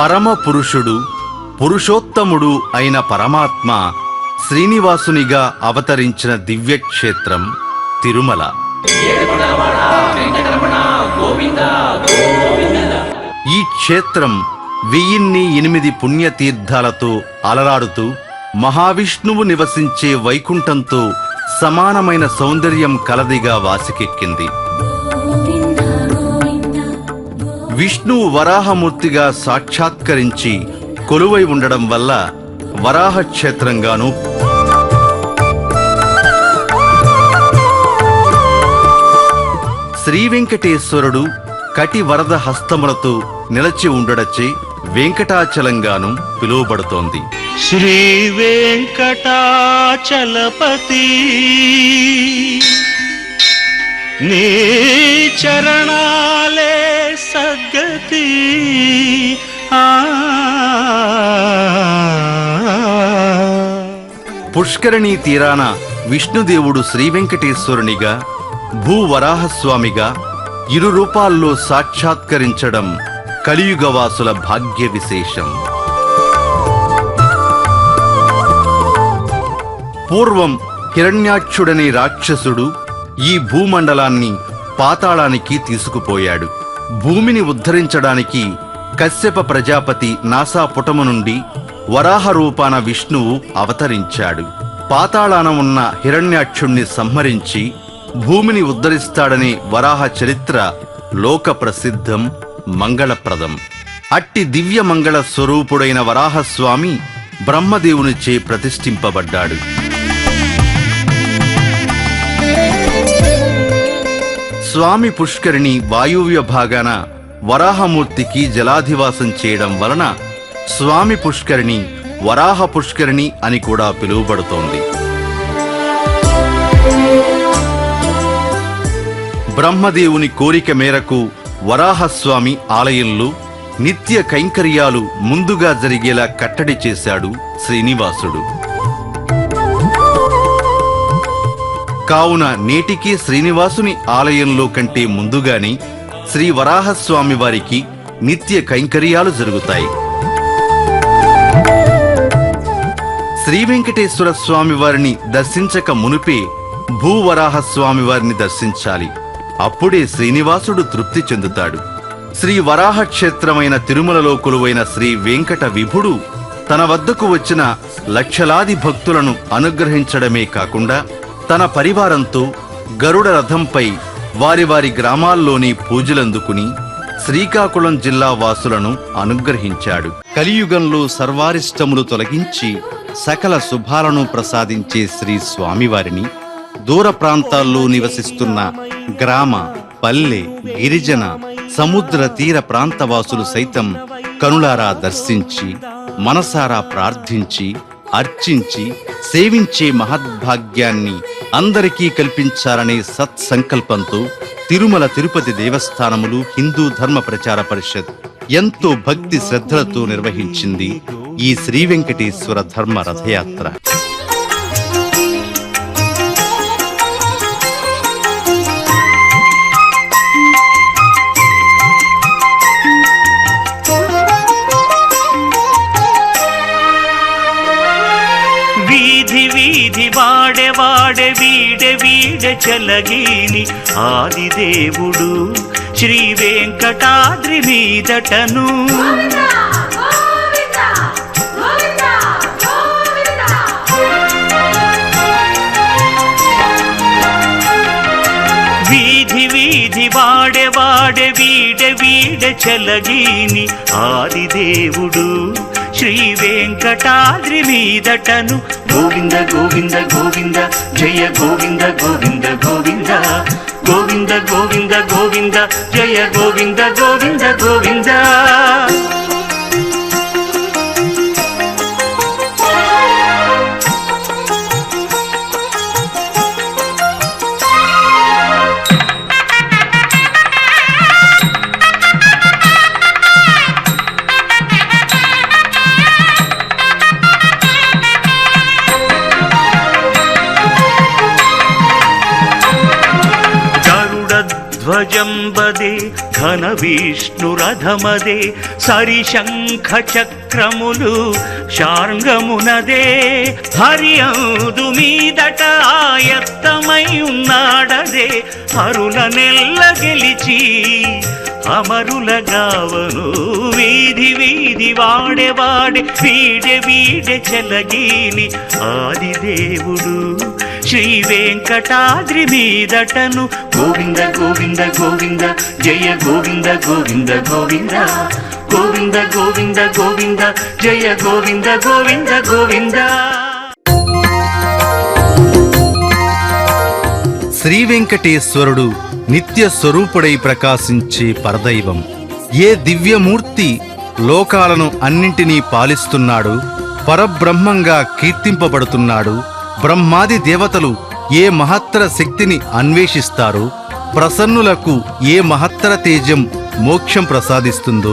పరమ పురుషుడు, పురుషోత్తముడు అయిన పరమాత్మ శ్రీనివాసునిగా అవతరించిన దివ్యక్షేత్రం తిరుమల. ఈ క్షేత్రం 1008 పుణ్యతీర్థాలతో అలరాడుతూ మహావిష్ణువు నివసించే వైకుంఠంతో సమానమైన సౌందర్యం కలదిగా వాసికెక్కింది. విష్ణువు వరాహమూర్తిగా సాక్షాత్కరించి కొలువై ఉండడం వల్ల వరాహ క్షేత్రంగాను, శ్రీవెంకటేశ్వరుడు కటి వరద హస్తములతో నిలచి ఉండడచే వెంకటాచలంగాను పిలువబడుతోంది. శ్రీ వెంకటాచలపతి నీ చరణాలే సద్గతి. పుష్కరిణీ తీరాన విష్ణుదేవుడు శ్రీవెంకటేశ్వరునిగా, భూవరాహస్వామిగా ఇరు రూపాల్లో సాక్షాత్కరించడం కలియుగవాసుల భాగ్య విశేషం. పూర్వం హిరణ్యాక్షుడనే రాక్షసుడు ఈ భూమండలాన్ని పాతాళానికి తీసుకుపోయాడు. భూమిని ఉద్ధరించడానికి కశ్యప ప్రజాపతి నాసాపుటము నుండి వరాహ రూపాన విష్ణువు అవతరించాడు. పాతాళాన ఉన్న హిరణ్యాక్షుణ్ణి సంహరించి భూమిని ఉద్ధరిస్తాడనే వరాహ చరిత్ర లోక ప్రసిద్ధం, మంగళప్రదం. అట్టి దివ్య మంగళ స్వరూపుడైన వరాహస్వామి బ్రహ్మదేవునిచే ప్రతిష్ఠింపబడ్డాడు. స్వామి పుష్కరిణి వాయువ్య భాగాన వరాహమూర్తికి జలాధివాసం చేయడం వలన స్వామి పుష్కరిణి వరాహ పుష్కరిణి అని కూడా పిలువబడుతోంది. బ్రహ్మదేవుని కోరిక మేరకు వరాహస్వామి ఆలయంలో నిత్య కైంకర్యాలు ముందుగా జరిగేలా కట్టడి చేశాడు శ్రీనివాసుడు. కావున నేటికీ శ్రీనివాసుని ఆలయంలో కంటే ముందుగానే శ్రీ వరాహస్వామి వారికి నిత్య కైంకర్యాలు జరుగుతాయి. శ్రీ వెంకటేశ్వర స్వామి వారిని దర్శించక మునుపే భూవరాహస్వామి వారిని దర్శించాలి. అప్పుడే శ్రీనివాసుడు తృప్తి చెందుతాడు. శ్రీ వరాహ క్షేత్రమైన తిరుమలలో కొలువైన శ్రీ వెంకట విభుడు తన వద్దకు వచ్చిన లక్షలాది భక్తులను అనుగ్రహించడమే కాకుండా తన పరివారంతో గరుడ రథంపై వారి వారి గ్రామాల్లోని పూజలందుకుని శ్రీకాకుళం జిల్లా వాసులను అనుగ్రహించాడు. కలియుగంలో సర్వారిష్టములు తొలగించి సకల శుభాలను ప్రసాదించే శ్రీ స్వామివారిని దూర ప్రాంతాల్లో నివసిస్తున్న గ్రామ, పల్లె, గిరిజన, సముద్ర తీర ప్రాంతవాసులు సైతం కనులారా దర్శించి మనసారా ప్రార్థించి అర్చించి సేవించే మహద్భాగ్యాన్ని అందరికీ కల్పించాలనే సత్సంకల్పంతో తిరుమల తిరుపతి దేవస్థానములు, హిందూ ధర్మ ప్రచార పరిషత్ ఎంతో భక్తి శ్రద్ధలతో నిర్వహించింది ఈ శ్రీ వెంకటేశ్వర ధర్మ రథయాత్ర. వీధి వీధి వాడే వాడే వీడే వీడే చలగీని ఆదిదేవుడు శ్రీ వెంకటాద్రి మీదటను. వీధి వీధి వాడే వాడే వీడే వీడే చలగీని ఆదిదేవుడు శ్రీ వెంకటాద్రి మీదటను. గోవింద గోవింద గోవింద జయ గోవింద గోవింద గోవింద గోవింద గోవింద గోవింద జయ గోవింద గోవింద గోవింద. ధ్వజంబదే ఘన విష్ణు రథమదే సరిశంఖ చక్రములు శార్ంగమునదే హరియందు మీదట ఆయత్తమై ఉన్నాడదే హరుల నెల్ల గెలిచి అమరుల గావను వీధి వీధి వాడే వాడే వీడే వీడే చెలగీని ఆదిదేవుడు శ్రీ వెంకటాద్రి మీదటను గోవింద గోవింద గోవింద జయ గోవింద గోవింద గోవింద గోవింద గోవింద గోవింద జయ గోవింద గోవింద గోవింద. శ్రీ వెంకటేశ్వరుడు నిత్య స్వరూపుడై ప్రకాశించే పరదైవం. ఏ దివ్యమూర్తి లోకాలను అన్నింటినీ పాలిస్తున్నాడు, పరబ్రహ్మంగా కీర్తింపబడుతున్నాడు, బ్రహ్మాది దేవతలు ఏ మహత్తర శక్తిని అన్వేషిస్తారో, ప్రసన్నులకు ఏ మహత్తర తేజం మోక్షం ప్రసాదిస్తుందో,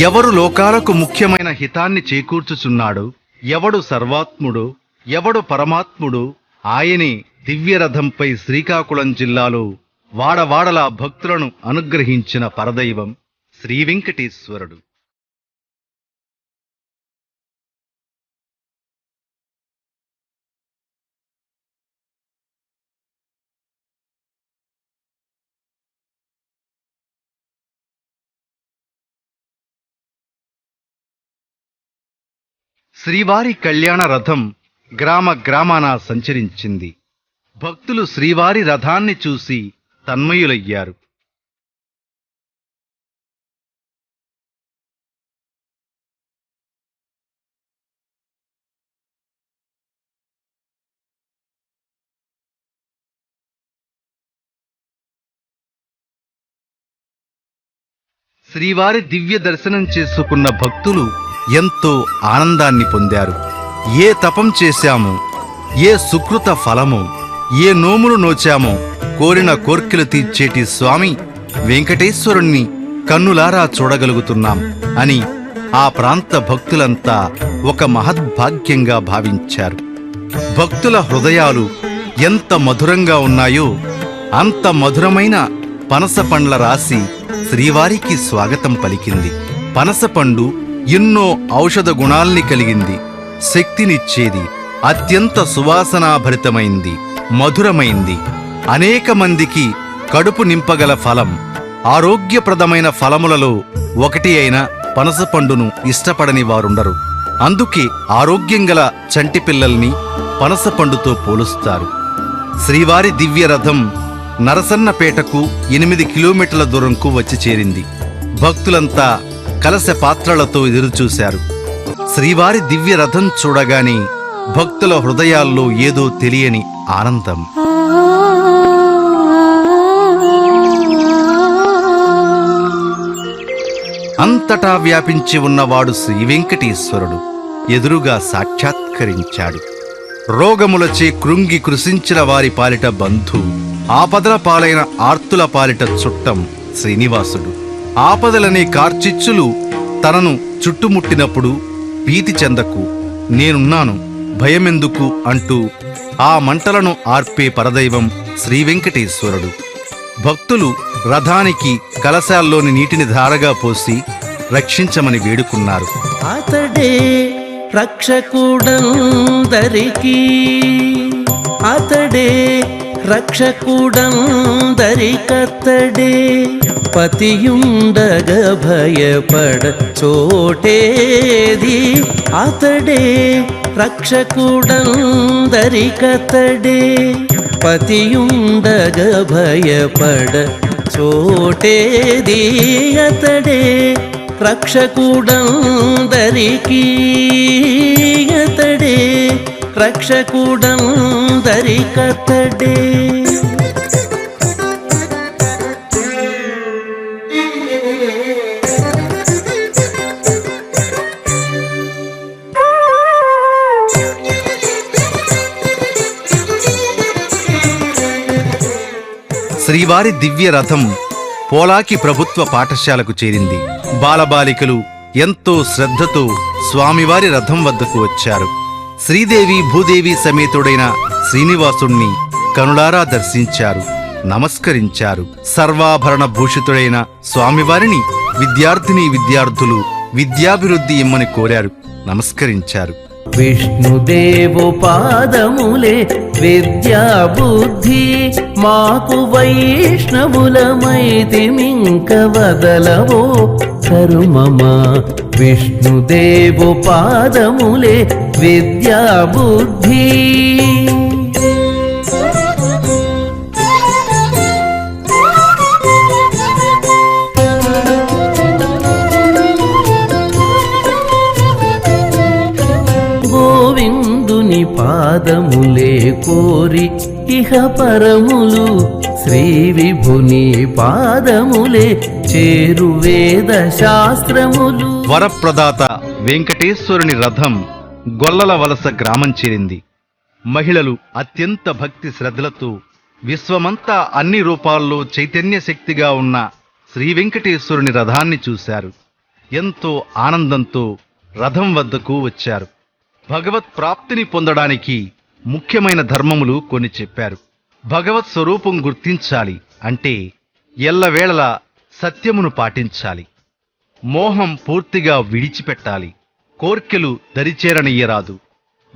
ఎవరు లోకాలకు ముఖ్యమైన హితాన్ని చేకూర్చుచున్నాడో, ఎవడు సర్వాత్ముడో, ఎవడు పరమాత్ముడో ఆయనే దివ్యరథంపై శ్రీకాకుళం జిల్లాలో వాడవాడలా భక్తులను అనుగ్రహించిన పరదైవం శ్రీ వెంకటేశ్వరుడు. శ్రీవారి కళ్యాణ రథం గ్రామ గ్రామాన సంచరించింది. భక్తులు శ్రీవారి రథాన్ని చూసి తన్మయులయ్యారు. శ్రీవారి దివ్య దర్శనం చేసుకున్న భక్తులు ఎంతో ఆనందాన్ని పొందారు. ఏ తపం చేశామో, ఏ సుకృత ఫలమో, ఏ నోములు నోచామో కోరిన కోర్కెలు తీర్చేటి స్వామి వెంకటేశ్వరుణ్ణి కన్నులారా చూడగలుగుతున్నాం అని ఆ ప్రాంత భక్తులంతా ఒక మహద్భాగ్యంగా భావించారు. భక్తుల హృదయాలు ఎంత మధురంగా ఉన్నాయో అంత మధురమైన పనసపండ్ల రాశి శ్రీవారికి స్వాగతం పలికింది. పనసపండు ఎన్నో ఔషధ గుణాల్ని కలిగింది, శక్తినిచ్చేది, అత్యంత సువాసనాభరితమైంది, మధురమైంది, అనేక మందికి కడుపు నింపగల ఫలం. ఆరోగ్యప్రదమైన ఫలములలో ఒకటి అయిన పనసపండును ఇష్టపడని వారుండరు. అందుకే ఆరోగ్యం గల చంటి పిల్లల్ని పనసపండుతో పోలుస్తారు. శ్రీవారి దివ్య రథం నరసన్నపేటకు 8 కిలోమీటర్ల దూరంకు వచ్చి చేరింది. భక్తులంతా కలశ పాత్రలతో ఎదురుచూశారు. శ్రీవారి దివ్య రథం చూడగానే భక్తుల హృదయాల్లో ఏదో తెలియని ఆనందం. అంతటా వ్యాపించి ఉన్నవాడు శ్రీ వెంకటేశ్వరుడు ఎదురుగా సాక్షాత్కరించాడు. రోగములచే కృంగి కృశించిన వారి పాలిట బంధు, ఆపదల పాలైన ఆర్తుల పాలిట చుట్టం శ్రీనివాసుడు. ఆపదలనే కార్చిచ్చులు తనను చుట్టుముట్టినప్పుడు భీతి చెందకు, నేనున్నాను, భయమెందుకు అంటూ ఆ మంటలను ఆర్పే పరదైవం శ్రీ వెంకటేశ్వరుడు. భక్తులు రథానికి కలశాల్లోని నీటిని ధారగా పోసి రక్షించమని వేడుకున్నారు. అతడే రక్షకుడందరికీ, అతడే రక్షకుడందరికతడే, పతియుండగ భయపడ చోటేది, అతడే రక్షకుడందరికతడే, పతియుండగ భయపడ చోటేది, అతడే రక్షకుడందరికీ, అతడే రక్షకుడందరికతడే. శ్రీవారి దివ్య రథం పోలాకి ప్రభుత్వ పాఠశాలకు చేరింది. బాలబాలికలు ఎంతో శ్రద్ధతో స్వామివారి రథం వద్దకు వచ్చారు. శ్రీదేవి భూదేవి సమేతుడైన శ్రీనివాసుణ్ణి కనులారా దర్శించారు. నమస్కరించారు. సర్వాభరణ భూషితుడైన స్వామివారిని విద్యార్థులు విద్యాభివృద్ధి ఇమ్మని కోరారు, నమస్కరించారు. విష్ణుదేవు పాదములే విద్యా బుద్ధి, మాకు వైష్ణవులమైతిమింక వదలవో కరుమమా. విష్ణుదేవు పాదములే విద్యా బుద్ధి. గోవిందుని పాదములే కోరి ఇహ పరములు, శ్రీ విభుని పాదములే చేరు వేద శాస్త్రములు. వరప్రదాత వెంకటేశ్వరుని రథం గొల్లల వలస గ్రామం చేరింది. మహిళలు అత్యంత భక్తి శ్రద్ధలతో విశ్వమంతా అన్ని రూపాల్లో చైతన్య శక్తిగా ఉన్న శ్రీ వెంకటేశ్వరుని రథాన్ని చూశారు. ఎంతో ఆనందంతో రథం వద్దకు వచ్చారు. భగవత్ ప్రాప్తిని పొందడానికి ముఖ్యమైన ధర్మములు కొన్ని చెప్పారు. భగవత్ స్వరూపం గుర్తించాలి అంటే ఎల్లవేళలా సత్యమును పాటించాలి. మోహం పూర్తిగా విడిచిపెట్టాలి. కోర్కెలు దరిచేరనియ్యరాదు.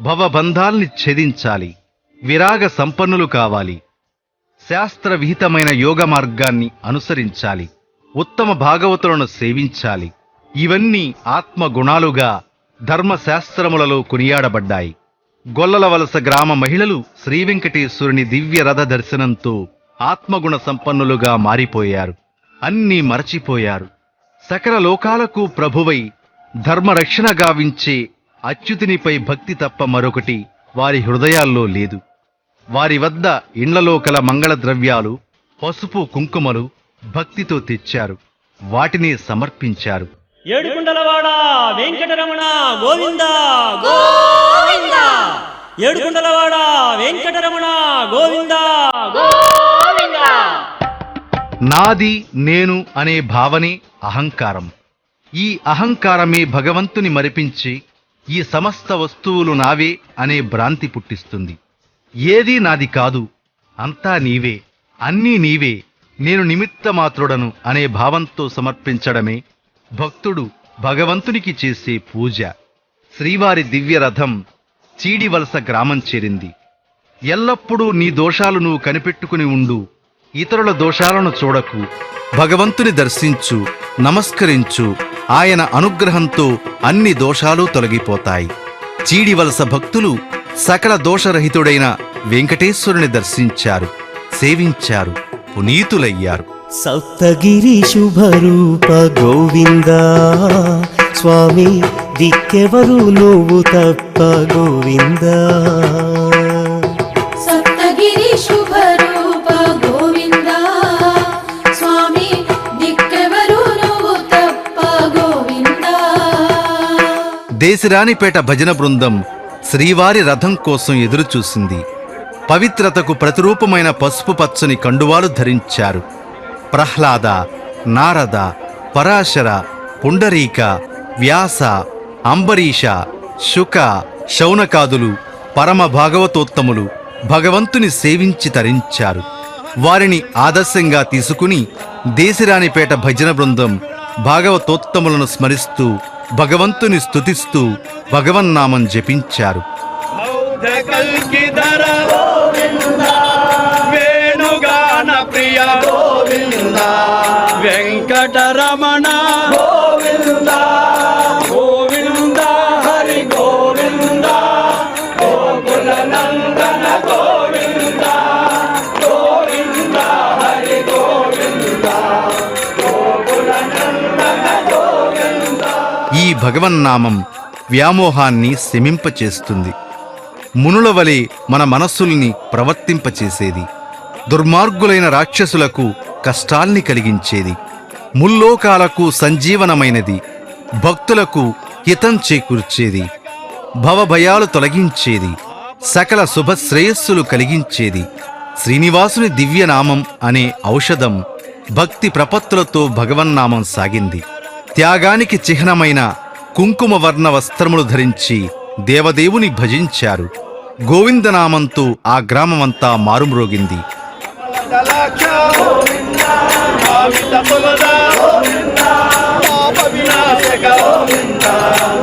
భవబంధాల్ని ఛేదించాలి. విరాగ సంపన్నులు కావాలి. శాస్త్ర విహితమైన యోగ మార్గాన్ని అనుసరించాలి. ఉత్తమ భాగవతులను సేవించాలి. ఇవన్నీ ఆత్మగుణాలుగా ధర్మశాస్త్రములలో కొనియాడబడ్డాయి. గొల్లల వలస గ్రామ మహిళలు శ్రీ వెంకటేశ్వరుని దివ్య రథ దర్శనంతో ఆత్మగుణ సంపన్నులుగా మారిపోయారు. అన్నీ మరచిపోయారు. సకల లోకాలకు ప్రభువై ధర్మరక్షణ గావించే అచ్యుతునిపై భక్తి తప్ప మరొకటి వారి హృదయాల్లో లేదు. వారి వద్ద ఇండ్లలో కల మంగళ ద్రవ్యాలు, పసుపు కుంకుమలు భక్తితో తెచ్చారు. వాటిని సమర్పించారు. ఏడుకుండలవాడ వెంకటరమణ గోవింద గోవింద, ఏడుకుండలవాడ వెంకటరమణ గోవింద గోవింద. నాది నేను అనే భావనే అహంకారం. ఈ అహంకారమే భగవంతుని మరిపించి ఈ సమస్త వస్తువులు నావే అనే భ్రాంతి పుట్టిస్తుంది. ఏదీ నాది కాదు, అంతా నీవే, అన్నీ నీవే, నేను నిమిత్తమాత్రుడను అనే భావంతో సమర్పించడమే భక్తుడు భగవంతునికి చేసే పూజ. శ్రీవారి దివ్య రథం చీడివలస గ్రామం చేరింది. ఎల్లప్పుడూ నీ దోషాలు నువ్వు కనిపెట్టుకుని ఉండు. ఇతరుల దోషాలను చూడకు. భగవంతుని దర్శించు, నమస్కరించు. ఆయన అనుగ్రహంతో అన్ని దోషాలు తొలగిపోతాయి. చీడివలస భక్తులు సకల దోషరహితుడైన వెంకటేశ్వరుని దర్శించారు, సేవించారు, పునీతులయ్యారు. సప్తగిరి శుభరూప గోవింద స్వామి, దిక్కెవరు నువ్వు తప్ప గోవింద. సప్తగిరి శుభరూప గోవింద స్వామి, దిక్కెవరు నువ్వు తప్ప గోవింద. దేశరాణిపేట భజన బృందం శ్రీవారి రథం కోసం ఎదురుచూసింది. పవిత్రతకు ప్రతిరూపమైన పసుపు పచ్చని కండువాలు ధరించారు. ప్రహ్లాద, నారద, పరాశర, పుండరీక, వ్యాస, అంబరీష, శుక, శౌనకాదులు పరమ భాగవతోత్తములు భగవంతుని సేవించి తరించారు. వారిని ఆదర్శంగా తీసుకుని దేశరాణిపేట భజన బృందం భాగవతోత్తములను స్మరిస్తూ భగవంతుని స్తుతిస్తూ భగవన్నామం జపించారు. వేణుగాన ప్రియ గోవింద, వెంకటరమణ గోవింద, గోవింద హరి గోవింద, గోకుల నందన గోవింద, గోవింద హరి గోవింద, గోకుల నందన గోవింద. ఈ భగవన్నామం వ్యామోహాన్ని శమింపచేస్తుంది. మునుల వలె మన మనస్సుల్ని ప్రవర్తింపచేసేది. దుర్మార్గులైన రాక్షసులకు కష్టాల్ని కలిగించేది. ముల్లోకాలకు సంజీవనమైనది. భక్తులకు హితం చేకూర్చేది. భవభయాలు తొలగించేది. సకల శుభశ్రేయస్సులు కలిగించేది. శ్రీనివాసుని దివ్యనామం అనే ఔషధం భక్తి ప్రపత్తులతో భగవన్నామం సాగింది. త్యాగానికి చిహ్నమైన కుంకుమవర్ణ వస్త్రములు ధరించి దేవదేవుని భజించారు. గోవిందనామంతో ఆ గ్రామమంతా మారుమ్రోగింది. కటాక్ష గోవింద భావిత పులద గోవింద పాప వినాశక గోవింద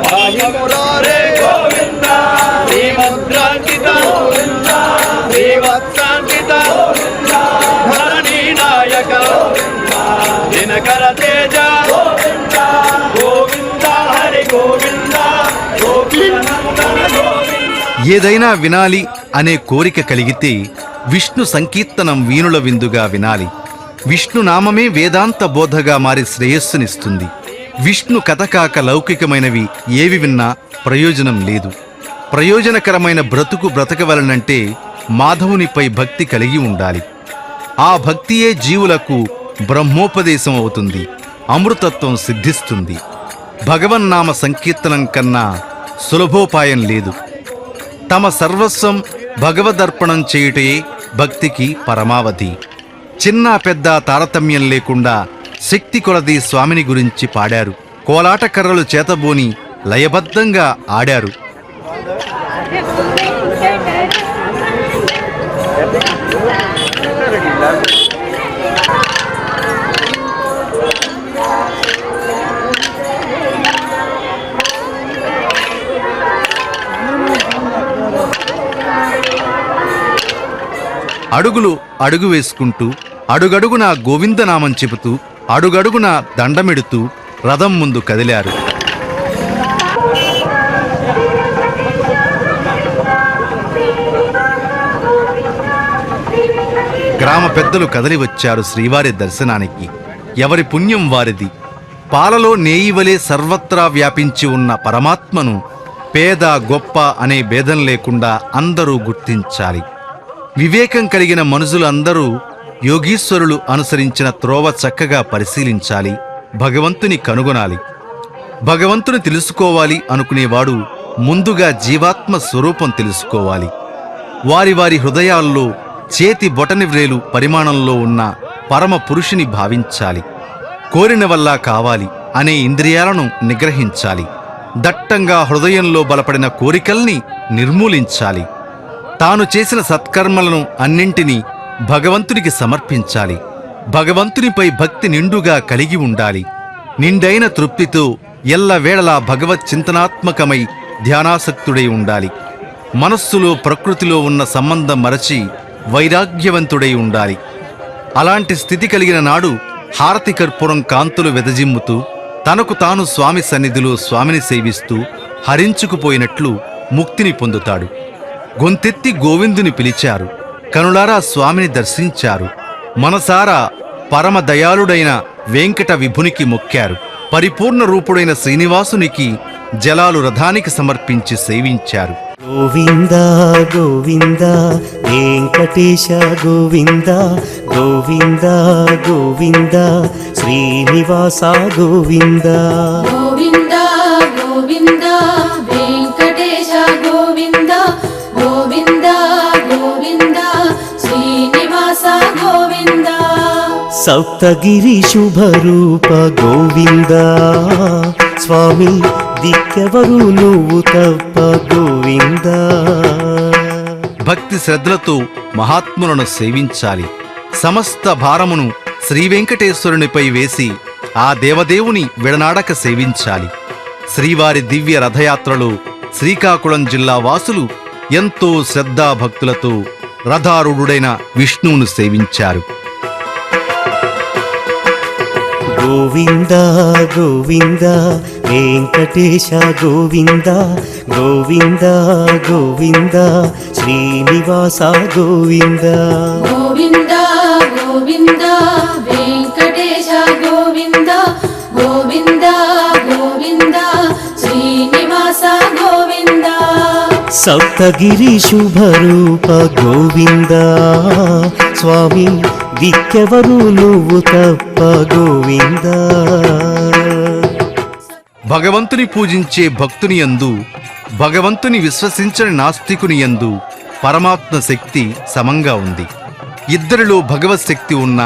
భాగ్య మురారే గోవింద శ్రీమద్రాంకిత గోవింద శ్రీవత్సాంకిత గోవింద ధరణి నాయక గోవింద దినకర తేజ గోవింద గోవింద హరి గోవింద గోవింద గోవింద. ఏదైనా వినాలి అనే కోరిక కలిగితే విష్ణు సంకీర్తనం వీణుల విందుగా వినాలి. విష్ణు నామమే వేదాంత బోధగా మారి శ్రేయస్సునిస్తుంది. విష్ణు కథ కాక లౌకికమైనవి ఏవి విన్నా ప్రయోజనం లేదు. ప్రయోజనకరమైన బ్రతుకు బ్రతకవలనంటే మాధవునిపై భక్తి కలిగి ఉండాలి. ఆ భక్తియే జీవులకు బ్రహ్మోపదేశం అవుతుంది, అమృతత్వం సిద్ధిస్తుంది. భగవన్నామ సంకీర్తనం కన్నా సులభోపాయం లేదు. తమ సర్వస్వం భగవదర్పణం చేయుటే భక్తికి పరమావధి. చిన్న పెద్ద తారతమ్యం లేకుండా శక్తి కొలది స్వామిని గురించి పాడారు. కోలాటకర్రలు చేతబోని లయబద్ధంగా ఆడారు. అడుగులు అడుగు వేసుకుంటూ అడుగడుగున గోవిందనామం చెబుతూ అడుగడుగున దండమెడుతూ రథం ముందు కదిలారు. గ్రామ పెద్దలు కదలి వచ్చారు శ్రీవారి దర్శనానికి. ఎవరి పుణ్యం వారిది. పాలలో నేయివలే సర్వత్రా వ్యాపించి ఉన్న పరమాత్మను పేద గొప్ప అనే భేదం లేకుండా అందరూ గుర్తించాలి. వివేకం కలిగిన మనుషులందరూ యోగీశ్వరులు అనుసరించిన త్రోవ చక్కగా పరిశీలించాలి. భగవంతుని కనుగొనాలి. భగవంతుని తెలుసుకోవాలి అనుకునేవాడు ముందుగా జీవాత్మ స్వరూపం తెలుసుకోవాలి. వారి వారి హృదయాల్లో చేతి బొటని వ్రేలు పరిమాణంలో ఉన్న పరమ పురుషుని భావించాలి. కోరిన వల్ల కావాలి అనే ఇంద్రియాలను నిగ్రహించాలి. దట్టంగా హృదయంలో బలపడిన కోరికల్ని నిర్మూలించాలి. తాను చేసిన సత్కర్మలను అన్నింటినీ భగవంతునికి సమర్పించాలి. భగవంతునిపై భక్తి నిండుగా కలిగి ఉండాలి. నిండైన తృప్తితో ఎల్లవేళలా భగవత్ చింతనాత్మకమై ధ్యానాసక్తుడై ఉండాలి. మనస్సులో ప్రకృతిలో ఉన్న సంబంధం మరచి వైరాగ్యవంతుడై ఉండాలి. అలాంటి స్థితి కలిగిన నాడు హారతి కర్పూరం కాంతులు వెదజిమ్ముతూ తనకు తాను స్వామి సన్నిధిలో స్వామిని సేవిస్తూ హరించుకుపోయినట్లు ముక్తిని పొందుతాడు. గొంతెత్తి గోవిందుని పిలిచారు. కనులారా స్వామిని దర్శించారు. మనసారా పరమ దయాళుడైన వెంకట విభునికి మొక్కారు. పరిపూర్ణ రూపుడైన శ్రీనివాసునికి జలాలు రథానికి సమర్పించి సేవించారు. గోవింద గోవింద వెంకటేశ గోవింద గోవింద గోవింద శ్రీనివాస గోవింద గోవింద గోవింద వెంకటేశ గోవింద గోవింద గోవింద శ్రీనివాస గోవింద. సప్తగిరి శుభరూప గోవింద స్వామి దిక్కెవరు నువ్వు తప్ప గోవింద. భక్తి శ్రద్ధలతో మహాత్ములను సేవించాలి. సమస్త భారమును శ్రీవెంకటేశ్వరునిపై వేసి ఆ దేవదేవుని విడనాడక సేవించాలి. శ్రీవారి దివ్య రథయాత్రలో శ్రీకాకుళం జిల్లా వాసులు ఎంతో శ్రద్ధాభక్తులతో రథారూఢుడైన విష్ణువును సేవించారు. గోవింద గోవింద వెంకటేశ గోవింద గోవింద గోవింద శ్రీనివాస గోవింద గోవింద గోవింద వెంకటేశ గోవింద గోవింద గోవింద శ్రీనివాస గోవింద. సప్తగిరి శుభరూప గోవింద స్వామి దిక్కెవరు నువ్వు తప్ప గోవింద. భగవంతుని పూజించే భక్తుని యందు, భగవంతుని విశ్వసించని నాస్తికుని యందు పరమాత్మ శక్తి సమంగా ఉంది. ఇద్దరిలో భగవత్ శక్తి ఉన్న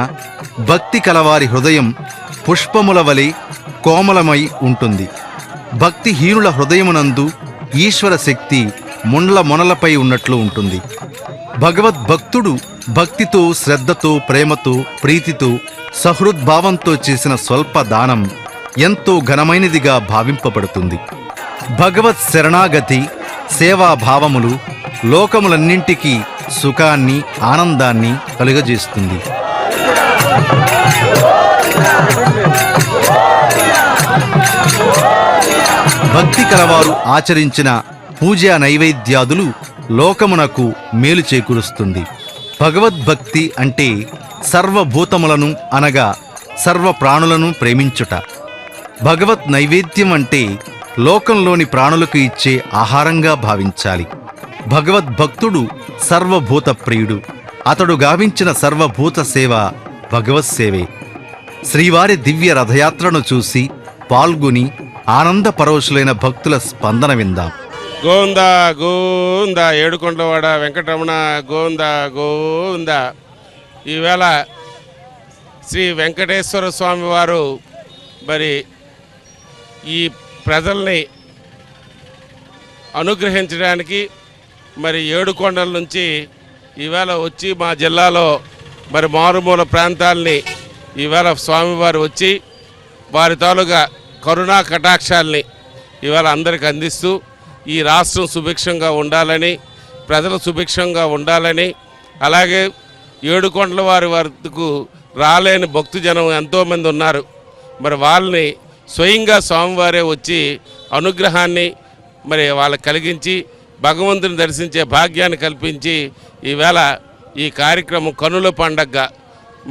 భక్తి కలవారి హృదయం పుష్పముల వలె కోమలమై ఉంటుంది. భక్తిహీనుల హృదయమునందు ఈశ్వర శక్తి ముండ్ల మొనలపై ఉన్నట్లు ఉంటుంది. భగవద్భక్తుడు భక్తితో, శ్రద్ధతో, ప్రేమతో, ప్రీతితో, సహృద్భావంతో చేసిన స్వల్ప దానం ఎంతో ఘనమైనదిగా భావింపబడుతుంది. భగవత్ శరణాగతి, సేవాభావములు లోకములన్నింటికీ సుఖాన్ని, ఆనందాన్ని కలుగజేస్తుంది. భక్తి కలవారు ఆచరించిన పూజా నైవేద్యాదులు లోకమునకు మేలు చేకూరుస్తుంది. భగవద్భక్తి అంటే సర్వభూతములను అనగా సర్వ ప్రాణులను ప్రేమించుట. భగవత్ నైవేద్యం అంటే లోకంలోని ప్రాణులకు ఇచ్చే ఆహారంగా భావించాలి. భగవద్భక్తుడు సర్వభూత ప్రియుడు. అతడు గావించిన సర్వభూత సేవ భగవత్ సేవే. శ్రీవారి దివ్య రథయాత్రను చూసి పాల్గొని ఆనంద పరవశులైన భక్తుల స్పందన విందాం. గోవిందా గోవిందా, ఏడుకొండలవాడ వెంకటరమణ గోవిందా గోవిందా. ఈవేళ శ్రీ వెంకటేశ్వర స్వామి వారు మరి ఈ ప్రజల్ని అనుగ్రహించడానికి మరి ఏడుకొండల నుంచి ఈవేళ వచ్చి మా జిల్లాలో మరి మారుమూల ప్రాంతాలని ఈవేళ స్వామివారు వచ్చి వారి తాలూగా కరుణా కటాక్షాలని ఇవాళ అందరికి అందిస్తూ ఈ రాష్ట్రం సుభిక్షంగా ఉండాలని, ప్రజలు సుభిక్షంగా ఉండాలని, అలాగే ఏడుకొండల వారి వద్దకు రాలేని భక్తుజనం ఎంతోమంది ఉన్నారు. మరి వాళ్ళని స్వయంగా స్వామివారే వచ్చి అనుగ్రహాన్ని మరి వాళ్ళకి కలిగించి భగవంతుని దర్శించే భాగ్యాన్ని కల్పించి ఈవేళ ఈ కార్యక్రమం కనుల పండగగా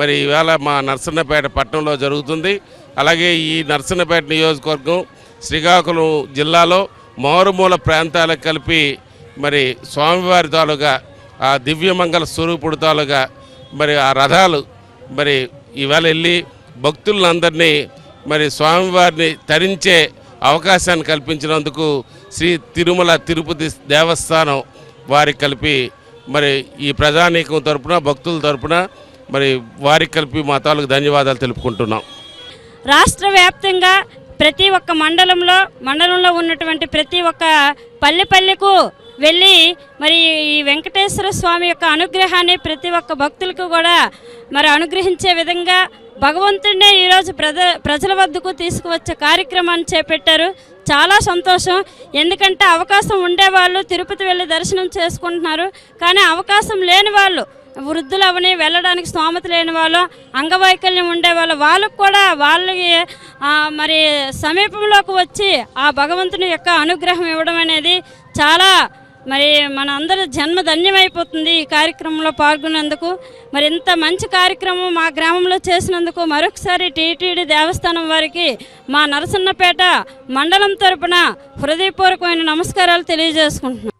మరి ఈవేళ మా నరసన్నపేట పట్టణంలో జరుగుతుంది. అలాగే ఈ నరసన్నపేట నియోజకవర్గం శ్రీకాకుళం జిల్లాలో మారుమూల ప్రాంతాలకు కలిపి మరి స్వామివారి తాలుగా ఆ దివ్యమంగళ స్వరూపుడు తాలుగా మరి ఆ రథాలు మరి ఈవేళ వెళ్ళి భక్తులందరినీ మరి స్వామివారిని తరించే అవకాశాన్ని కల్పించినందుకు శ్రీ తిరుమల తిరుపతి దేవస్థానం వారికి కలిపి మరి ఈ ప్రజానీకం తరపున, భక్తుల తరపున మరి వారికి కలిపి మా తాలూకు ధన్యవాదాలు తెలుపుకుంటున్నాం. రాష్ట్ర వ్యాప్తంగా ప్రతి ఒక్క మండలంలో ఉన్నటువంటి ప్రతి ఒక్క పల్లెకు వెళ్ళి మరి ఈ వెంకటేశ్వర స్వామి యొక్క అనుగ్రహాన్ని ప్రతి ఒక్క భక్తులకు కూడా మరి అనుగ్రహించే విధంగా భగవంతుడినే ఈరోజు ప్రజల వద్దకు తీసుకువచ్చే కార్యక్రమాన్ని చేపట్టారు. చాలా సంతోషం. ఎందుకంటే అవకాశం ఉండేవాళ్ళు తిరుపతి వెళ్ళి దర్శనం చేసుకుంటున్నారు. కానీ అవకాశం లేని వాళ్ళు, వృద్ధులు అవని వెళ్ళడానికి స్తోమత లేని వాళ్ళు, అంగవైకల్యం ఉండేవాళ్ళు, వాళ్ళకు కూడా వాళ్ళకి మరి సమీపంలోకి వచ్చి ఆ భగవంతుని యొక్క అనుగ్రహం ఇవ్వడం అనేది చాలా మరి మన అందరి జన్మ ధన్యమైపోతుంది. ఈ కార్యక్రమంలో పాల్గొన్నందుకు మరి ఇంత మంచి కార్యక్రమం మా గ్రామంలో చేసినందుకు మరొకసారి టీటీడీ దేవస్థానం వారికి మా నరసన్నపేట మండలం తరపున హృదయపూర్వకమైన నమస్కారాలు తెలియజేసుకుంటున్నాం.